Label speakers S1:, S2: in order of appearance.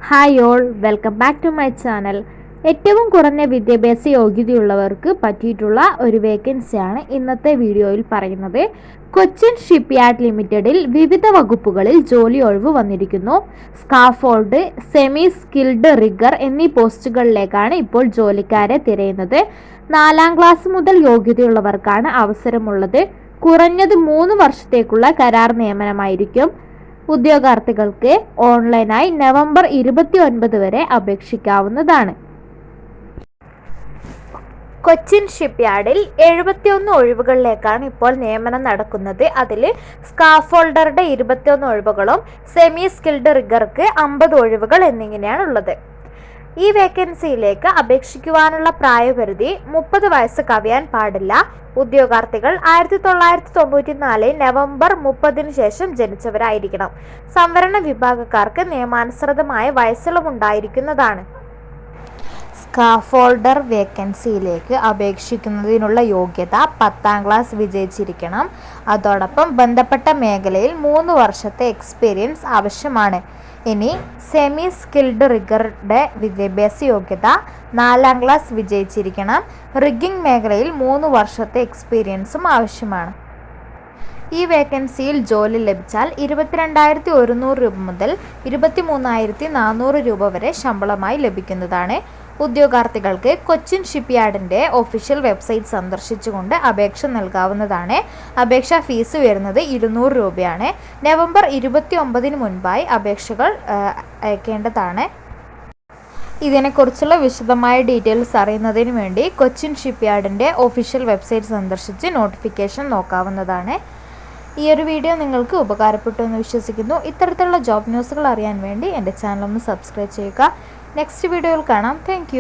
S1: Hi all, welcome back to my channel. ഏറ്റവും കുറഞ്ഞ വിദ്യാഭ്യാസ യോഗ്യതയുള്ളവർക്ക് പറ്റിയിട്ടുള്ള ഒരു വേക്കൻസിയാണ് ഇന്നത്തെ വീഡിയോയിൽ പറയുന്നത്. കൊച്ചിൻ ഷിപ്പ്യാർഡ് ലിമിറ്റഡിൽ വിവിധ വകുപ്പുകളിൽ ജോലി ഒഴിവ് വന്നിരിക്കുന്നു. സ്കാഫോൾഡ്, സെമി സ്കിൽഡ് റിഗർ എന്നീ പോസ്റ്റുകളിലേക്കാണ് ഇപ്പോൾ ജോലിക്കാരെ തിരയുന്നത്. 4ാം ക്ലാസ് മുതൽ യോഗ്യതയുള്ളവർക്കാണ് അവസരമുള്ളത്. കുറഞ്ഞത് 3 വർഷത്തേക്കുള്ള കരാർ നിയമനമായിരിക്കും. ഉദ്യോഗാർത്ഥികൾക്ക് ഓൺലൈനായി നവംബർ 29 വരെ അപേക്ഷിക്കാവുന്നതാണ്. കൊച്ചിൻ ഷിപ്പ്യാർഡിൽ 71 ഒഴിവുകളിലേക്കാണ് ഇപ്പോൾ നിയമനം നടക്കുന്നത്. അതിൽ സ്കാഫോൾഡറുടെ 21 ഒഴിവുകളും സെമി സ്കിൽഡ് റിഗർക്ക് 50 ഒഴിവുകൾ എന്നിങ്ങനെയാണുള്ളത്. ഈ വേക്കൻസിയിലേക്ക് അപേക്ഷിക്കുവാനുള്ള പ്രായപരിധി 30 വയസ്സ് കവിയാൻ പാടില്ല. ഉദ്യോഗാർത്ഥികൾ 1994 നവംബർ 30 ശേഷം ജനിച്ചവരായിരിക്കണം. സംവരണ വിഭാഗക്കാർക്ക് നിയമാനുസൃതമായ വയസ്സിളവുണ്ടായിരിക്കുന്നതാണ്. സ്കാഫോൾഡർ വേക്കൻസിയിലേക്ക് അപേക്ഷിക്കുന്നതിനുള്ള യോഗ്യത 10ാം ക്ലാസ് വിജയിച്ചിരിക്കണം. അതോടൊപ്പം ബന്ധപ്പെട്ട മേഖലയിൽ 3 വർഷത്തെ എക്സ്പീരിയൻസ് ആവശ്യമാണ്. ഇനി സെമി സ്കിൽഡ് റിഗറുടെ വിദ്യാഭ്യാസ യോഗ്യത 4ാം ക്ലാസ് വിജയിച്ചിരിക്കണം. റിഗ്ഗിംഗ് മേഖലയിൽ 3 വർഷത്തെ എക്സ്പീരിയൻസും ആവശ്യമാണ്. ഈ വേക്കൻസിയിൽ ജോലി ലഭിച്ചാൽ 22,100 രൂപ മുതൽ 23,400 രൂപ വരെ ശമ്പളമായി ലഭിക്കുന്നതാണ്. ഉദ്യോഗാർത്ഥികൾക്ക് കൊച്ചിൻ ഷിപ്പ്യാർഡിൻ്റെ ഒഫീഷ്യൽ വെബ്സൈറ്റ് സന്ദർശിച്ചുകൊണ്ട് അപേക്ഷ നൽകാവുന്നതാണ്. അപേക്ഷാ ഫീസ് വരുന്നത് 200 രൂപയാണ്. നവംബർ 29 മുൻപായി അപേക്ഷകൾ അയക്കേണ്ടതാണ്. ഇതിനെക്കുറിച്ചുള്ള വിശദമായ ഡീറ്റെയിൽസ് അറിയുന്നതിന് വേണ്ടി കൊച്ചിൻ ഷിപ്പ്യാർഡിൻ്റെ ഒഫീഷ്യൽ വെബ്സൈറ്റ് സന്ദർശിച്ച് നോട്ടിഫിക്കേഷൻ നോക്കാവുന്നതാണ്. ഈ ഒരു വീഡിയോ നിങ്ങൾക്ക് ഉപകാരപ്പെട്ടു എന്ന് വിശ്വസിക്കുന്നു. ഇത്തരത്തിലുള്ള ജോബ് ന്യൂസുകൾ അറിയാൻ വേണ്ടി എൻ്റെ ചാനൽ ഒന്ന് സബ്സ്ക്രൈബ് ചെയ്യുക. നെക്സ്റ്റ് വീഡിയോയിൽ കാണാം. താങ്ക്